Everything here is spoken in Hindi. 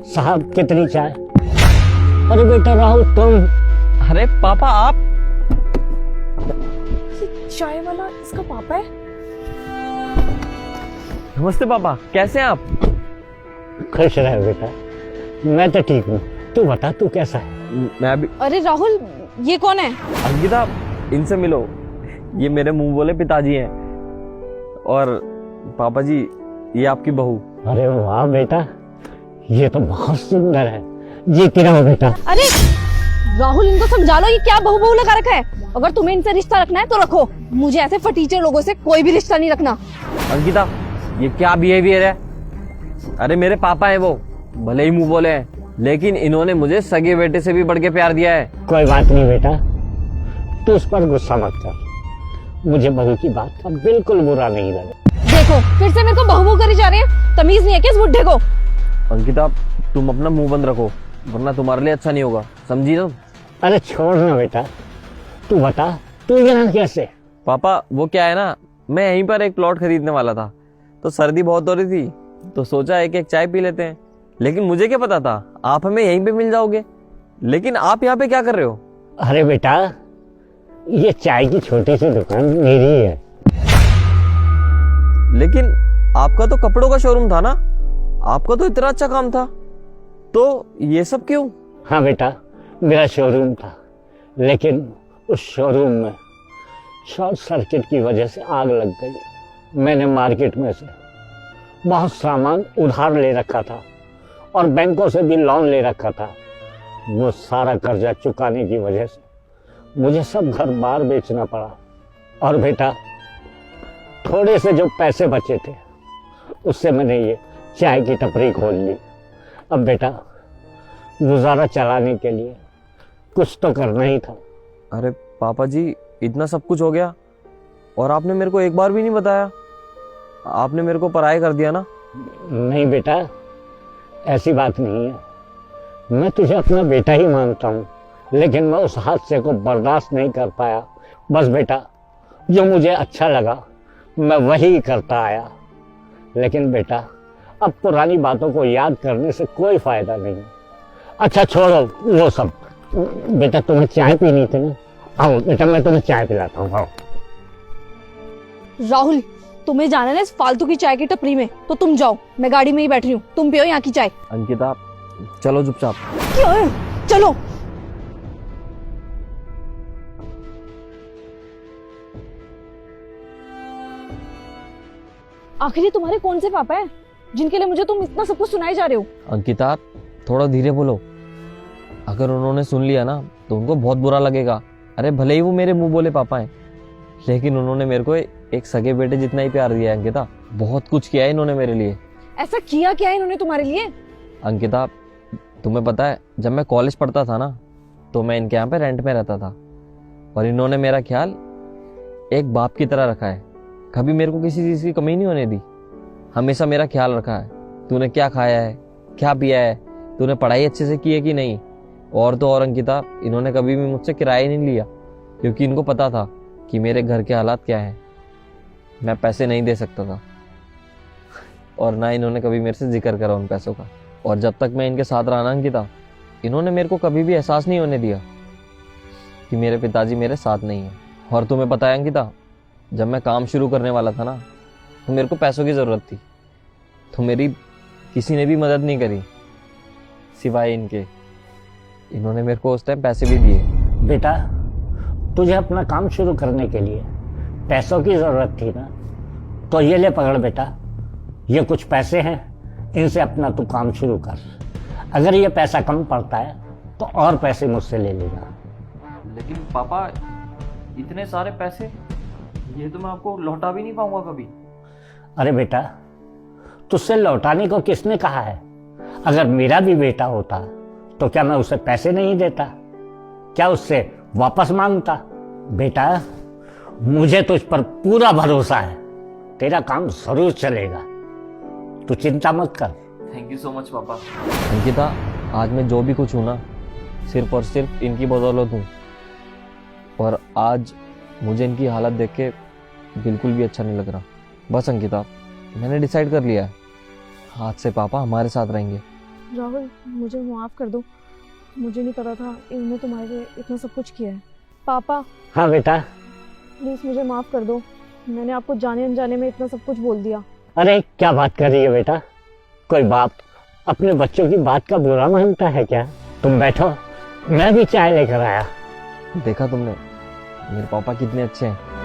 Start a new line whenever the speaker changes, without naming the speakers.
साहब कितनी चाय? अरे बेटा राहुल तुम।
अरे पापा आप?
चाय वाला इसका पापा है?
नमस्ते पापा, कैसे हैं आप?
खुश रहे बेटा, मैं तो ठीक हूँ। तू बता तू कैसा है?
मैं भी।
अरे राहुल, ये कौन है?
अंकिता, इनसे मिलो। ये मेरे मुंह बोले पिताजी हैं। और पापा जी, ये आपकी बहू।
अरे वाह बेटा, ये तो बहुत सुंदर है। जीती रहो बेटा।
अरे राहुल, इनको समझा लो, ये क्या बहू बहू लगा रखा है। अगर तुम्हें इनसे रिश्ता रखना है तो रखो, मुझे ऐसे फटीचे लोगों से कोई भी रिश्ता नहीं रखना।
अंकिता, ये क्या बिहेवियर है? अरे मेरे पापा है वो, भले ही मुंह बोले हैं, लेकिन इन्होंने मुझे सगे बेटे से भी बढ़ के प्यार दिया है।
कोई बात नहीं बेटा, तू उस पर गुस्सा मत कर। मुझे बहू की बात का बिल्कुल बुरा नहीं लगा।
देखो, फिर से मेरे को बहू बहू करी जा रहे हैं। तमीज नहीं है क्या इस बुड्ढे को?
अंकिता, तुम अपना मुंह बंद रखो, वरना तुम्हारे लिए अच्छा नहीं होगा, समझी ना?
अरे छोड़ ना बेटा, तू बता तू यहाँ कैसे?
पापा वो क्या है ना, मैं यहीं पर एक प्लॉट खरीदने वाला था, तो सर्दी बहुत हो रही थी, तो सोचा एक एक चाय पी लेते हैं। लेकिन मुझे क्या पता था आप हमें यहीं पे मिल जाओगे। लेकिन आप यहाँ पे क्या कर रहे हो?
अरे बेटा, ये चाय की छोटी सी दुकान मेरी है।
लेकिन आपका तो कपड़ों का शोरूम था ना, आपका तो इतना अच्छा काम था, तो ये सब क्यों?
हाँ बेटा, मेरा शोरूम था, लेकिन उस शोरूम में शॉर्ट सर्किट की वजह से आग लग गई। मैंने मार्केट में से बहुत सामान उधार ले रखा था और बैंकों से भी लोन ले रखा था। वो सारा कर्जा चुकाने की वजह से मुझे सब घर बार बेचना पड़ा। और बेटा, थोड़े से जो पैसे बचे थे उससे मैंने ये चाय की टपरी खोल ली। अब बेटा, गुजारा चलाने के लिए कुछ तो करना ही था।
अरे पापा जी, इतना सब कुछ हो गया और आपने मेरे को एक बार भी नहीं बताया। आपने मेरे को पराया कर दिया ना?
नहीं बेटा, ऐसी बात नहीं है। मैं तुझे अपना बेटा ही मानता हूँ, लेकिन मैं उस हादसे को बर्दाश्त नहीं कर पाया। बस बेटा, जो मुझे अच्छा लगा मैं वही करता आया। लेकिन बेटा, अब पुरानी बातों को याद करने से कोई फायदा नहीं। अच्छा छोड़ो वो सब। बेटा तुम्हें चाय पीनी थी ना? आओ बेटा, मैं तुम्हें चाय पिलाता हूँ। आओ।
राहुल, तुम्हें जाना है ना इस फालतू की चाय की टपरी में, तो तुम जाओ, मैं गाड़ी में ही बैठ रही हूँ, तुम पियो यहाँ की चाय।
अंकिता, चलो चुपचाप।
क्यों है? चलो। आखिर ये तुम्हारे कौन से पापा हैं जिनके लिए मुझे तुम इतना सब कुछ सुनाए जा रहे हो?
अंकिता, थोड़ा धीरे बोलो, अगर उन्होंने सुन लिया ना तो उनको बहुत बुरा लगेगा। अरे भले ही वो मेरे मुंह बोले पापा हैं, लेकिन उन्होंने मेरे को एक सगे बेटे जितना ही प्यार दिया है। अंकिता, बहुत कुछ किया है इन्होंने मेरे लिए।
ऐसा किया क्या है इन्होंने तुम्हारे लिए?
अंकिता, तुम्हें पता है, जब मैं कॉलेज पढ़ता था ना, तो मैं इनके यहाँ पे रेंट में रहता था, और इन्होंने मेरा ख्याल एक बाप की तरह रखा है। कभी मेरे को किसी चीज़ की कमी नहीं होने दी, हमेशा मेरा ख्याल रखा है। तूने क्या खाया है, क्या पिया है, तूने पढ़ाई अच्छे से की है कि नहीं। और तो और अंकिता, इन्होंने कभी भी मुझसे किराया नहीं लिया, क्योंकि इनको पता था कि मेरे घर के हालात क्या हैं। मैं पैसे नहीं दे सकता था, और ना इन्होंने कभी मेरे से जिक्र करा उन पैसों का। और जब तक मैं इनके साथ रहा ना अंकिता, इन्होंने मेरे को कभी भी एहसास नहीं होने दिया कि मेरे पिताजी मेरे साथ नहीं है। और तुम्हें पता है अंकिता, जब मैं काम शुरू करने वाला था ना, तो मेरे को पैसों की ज़रूरत थी, तो मेरी किसी ने भी मदद नहीं करी सिवाय इनके। इन्होंने मेरे को उस टाइम पैसे भी दिए।
बेटा, तुझे अपना काम शुरू करने के लिए पैसों की ज़रूरत थी ना, तो ये ले पकड़ बेटा, ये कुछ पैसे हैं, इनसे अपना तू काम शुरू कर। अगर ये पैसा कम पड़ता है तो और पैसे मुझसे ले लेना।
लेकिन पापा, इतने सारे पैसे, ये तो मैं आपको लौटा भी नहीं पाऊंगा कभी।
अरे बेटा, तुझसे लौटाने को किसने कहा है? अगर मेरा भी बेटा होता तो क्या मैं उसे पैसे नहीं देता? क्या उससे वापस मांगता? बेटा, मुझे तुझ पर पूरा भरोसा है, तेरा काम जरूर चलेगा, तू चिंता मत कर।
थैंक यू सो मच पापा। अंकिता, आज मैं जो भी कुछ हूँ ना, सिर्फ और सिर्फ इनकी बदौलत हूँ। और आज मुझे इनकी हालत देख के बिल्कुल भी अच्छा नहीं लग रहा। बस अंकिता, मैंने डिसाइड कर लिया है, आज से पापा हमारे साथ रहेंगे।
राहुल मुझे माफ कर दो, मुझे नहीं पता था इन्होंने तुम्हारे लिए इतना सब कुछ किया है। पापा
हाँ बेटा।
प्लीज मुझे माफ कर दो, मैंने आपको जाने अनजाने में इतना सब कुछ बोल दिया।
अरे क्या बात कर रही है बेटा, कोई बाप अपने बच्चों की बात का बुरा मानता है क्या? तुम बैठो, मैं भी चाय लेकर आया।
देखा तुमने मेरे पापा कितने अच्छे हैं।